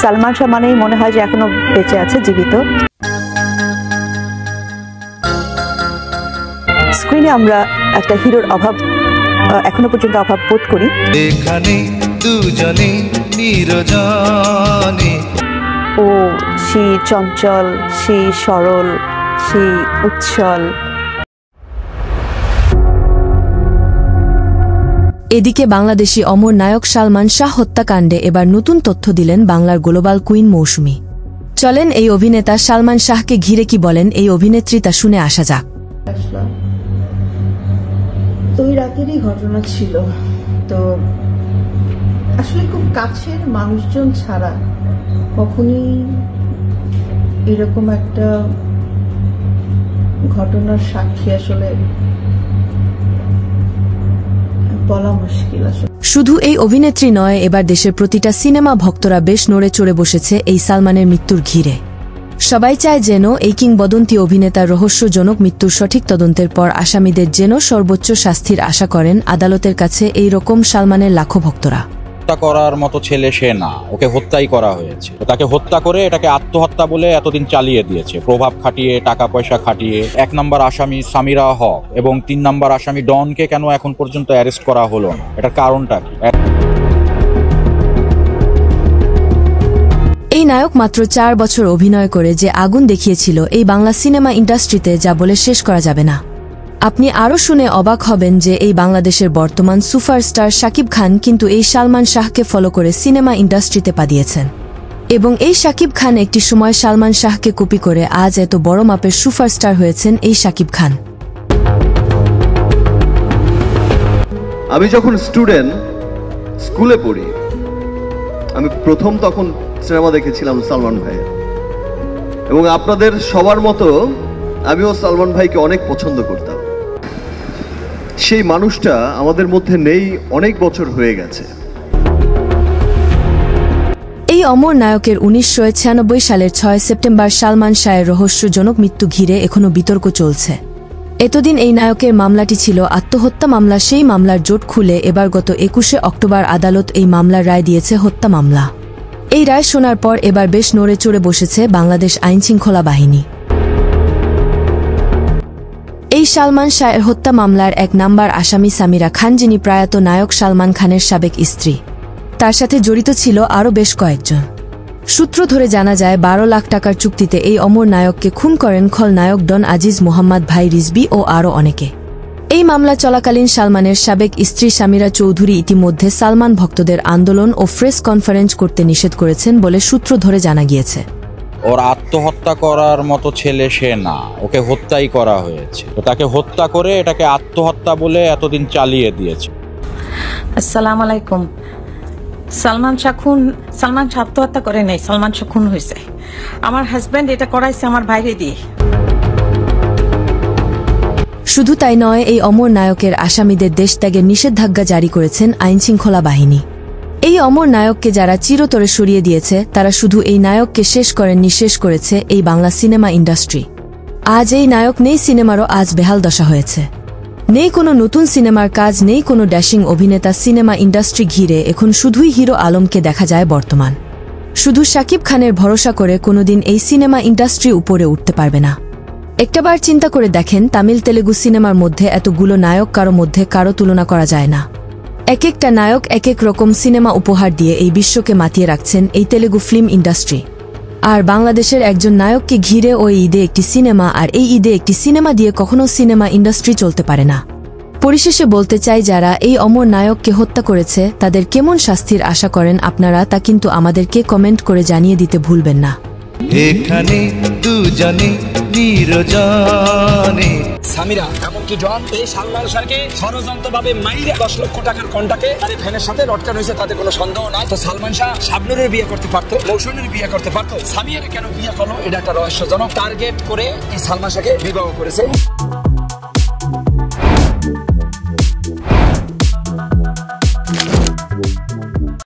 সালমান শাহ মানেই মনে হয় যে এখনো বেঁচে আছে, জীবিত। স্ক্রিনে আমরা একটা হিরোর অভাব এখনো পর্যন্ত অভাব বোধ করি। এখানে দুজনে নিরজনে, ও সেই চঞ্চল, সেই সরল, সেই উচ্ছল। এদিকে বাংলাদেশি অমর নায়ক সালমান শাহ হত্যাকাণ্ডে এবার নতুন তথ্য দিলেন বাংলার গ্লোবাল কুইন মৌসুমী। চলেন এই অভিনেতা সালমান শাহকে ঘিরে কি বলেন এই অভিনেত্রী তা শুনে আসা যাক। তো ওই রাতেরই ঘটনা ছিল। তো আসলে খুব কাছের মানুষজন ছাড়া কখনই এরকম একটা ঘটনার সাক্ষী আসলে বলা মুশকিল। শুধু এই অভিনেত্রী নয়, এবার দেশের প্রতিটা সিনেমা ভক্তরা বেশ নড়ে চড়ে বসেছে এই সালমানের মৃত্যুর ঘিরে। সবাই চায় যেন এই কিংবদন্তি অভিনেতার রহস্যজনক মৃত্যুর সঠিক তদন্তের পর আসামিদের যেন সর্বোচ্চ শাস্তির আশা করেন আদালতের কাছে এই রকম সালমানের লাখো ভক্তরা। হত্যা করার মতো ছেলে সে না, ওকে হত্যাই করা হয়েছে। তাকে হত্যা করে এটাকে আত্মহত্যা বলে এতদিন চালিয়ে দিয়েছে, প্রভাব খাটিয়ে, টাকা পয়সা খাটিয়ে। 1 নম্বর আসামি সামিরা হক এবং 3 নম্বর আসামি ডনকে কেন এখন পর্যন্ত অ্যারেস্ট করা হলো না? এটার কারণটা কি? এই নায়ক মাত্র 4 বছর অভিনয় করে যে আগুন দেখিয়েছিল এই বাংলা সিনেমা ইন্ডাস্ট্রিতে, যা বলে শেষ করা যাবে না। আপনি আরও শুনে অবাক হবেন যে এই বাংলাদেশের বর্তমান সুপারস্টার শাকিব খান কিন্তু এই সালমান শাহকে ফলো করে সিনেমা ইন্ডাস্ট্রিতে পা দিয়েছেন। এবং এই শাকিব খান একটি সময় সালমান শাহকে কপি করে আজ এত বড় মাপের সুপারস্টার হয়েছেন এই শাকিব খান। আমি যখন স্টুডেন্ট, স্কুলে পড়ি, আমি প্রথম তখন সিনেমা দেখেছিলাম সালমান ভাইয়ের, এবং আপনাদের সবার মতো আমিও সালমান ভাইকে অনেক পছন্দ করতাম। সেই মানুষটা আমাদের মধ্যে নেই, অনেক বছর হয়ে গেছে। এই অমর নায়কের 1996 সালের 6 সেপ্টেম্বর সালমান শাহের রহস্যজনক মৃত্যু ঘিরে এখনো বিতর্ক চলছে। এতদিন এই নায়কের মামলাটি ছিল আত্মহত্যা মামলা, সেই মামলার জোট খুলে এবার গত 21 অক্টোবর আদালত এই মামলার রায় দিয়েছে হত্যা মামলা। এই রায় শোনার পর এবার বেশ নড়ে চড়ে বসেছে বাংলাদেশ আইনশৃঙ্খলা বাহিনী। এই সালমান শাহের হত্যা মামলার 1 নম্বর আসামি সামিরা খান, যিনি প্রয়াত নায়ক সালমান খানের সাবেক স্ত্রী। তার সাথে জড়িত ছিল আরও বেশ কয়েকজন। সূত্র ধরে জানা যায় 12 লাখ টাকার চুক্তিতে এই অমর নায়ককে খুন করেন খলনায়ক ডন আজিজ, মোহাম্মদ ভাই রিজবি ও আরও অনেকে। এই মামলা চলাকালীন সালমানের সাবেক স্ত্রী সামিরা চৌধুরী ইতিমধ্যে সালমান ভক্তদের আন্দোলন ও প্রেস কনফারেন্স করতে নিষেধ করেছেন বলে সূত্র ধরে জানা গিয়েছে। ওর আত্মহত্যা করার মতো ছেলে সে না, ওকে হত্যাই করা হয়েছে। তাকে হত্যা করে এটাকে আত্মহত্যা বলে এতদিন চালিয়ে দিয়েছে। আসসালামু আলাইকুম। সালমান শাহ আত্মহত্যা করে নাই, সালমান শাহ খুন হয়েছে। আমার হাজব্যান্ড এটা করাইছে আমার ভাইরে দিয়ে। শুধু তাই নয়, এই অমর নায়কের আসামিদের দেশ ত্যাগের নিষেধাজ্ঞা জারি করেছেন আইনশৃঙ্খলা বাহিনী। এই অমর নায়ককে যারা চিরতরে সরিয়ে দিয়েছে, তারা শুধু এই নায়ককে শেষ করেননি, শেষ করেছে এই বাংলা সিনেমা ইন্ডাস্ট্রি। আজ এই নায়ক নেই, সিনেমারও আজ বেহাল দশা হয়েছে। নেই কোনো নতুন সিনেমার কাজ, নেই কোনো ড্যাশিং অভিনেতা। সিনেমা ইন্ডাস্ট্রি ঘিরে এখন শুধুই হিরো আলমকে দেখা যায় বর্তমান। শুধু শাকিব খানের ভরসা করে কোনোদিন এই সিনেমা ইন্ডাস্ট্রি উপরে উঠতে পারবে না। একটাবার চিন্তা করে দেখেন, তামিল তেলেগু সিনেমার মধ্যে এতগুলো নায়ক, কারো মধ্যে কারো তুলনা করা যায় না। এক একটা নায়ক এক এক রকম সিনেমা উপহার দিয়ে এই বিশ্বকে মাতিয়ে রাখছেন এই তেলেগু ফিল্ম ইন্ডাস্ট্রি। আর বাংলাদেশের একজন নায়ককে ঘিরে ওই ঈদে একটি সিনেমা, আর এই ঈদে একটি সিনেমা দিয়ে কখনো সিনেমা ইন্ডাস্ট্রি চলতে পারে না। পরিশেষে বলতে চাই, যারা এই অমর নায়ককে হত্যা করেছে তাদের কেমন শাস্তির আশা করেন আপনারা, তা কিন্তু আমাদেরকে কমেন্ট করে জানিয়ে দিতে ভুলবেন না। এখানে দুজনে নিরজনে, সামিরা এমনকি ডন এই সালমান শাহকে ষড়যন্ত্রভাবে মাইরে 10 লক্ষ টাকার কন্টাকে তার ফ্যানের সাথে লটকানো হয়েছে, তাতে কোনো সন্দেহ নাই। তো সালমান শাহ শাবনুরের বিয়ে করতে পারতো, মৌসুমীর বিয়ে করতে পারতো, সামিয়ারে কেন বিয়ে করলো এটা একটা রহস্যজনক। টার্গেট করে এই সালমান শাহকে বিবাহ করেছে।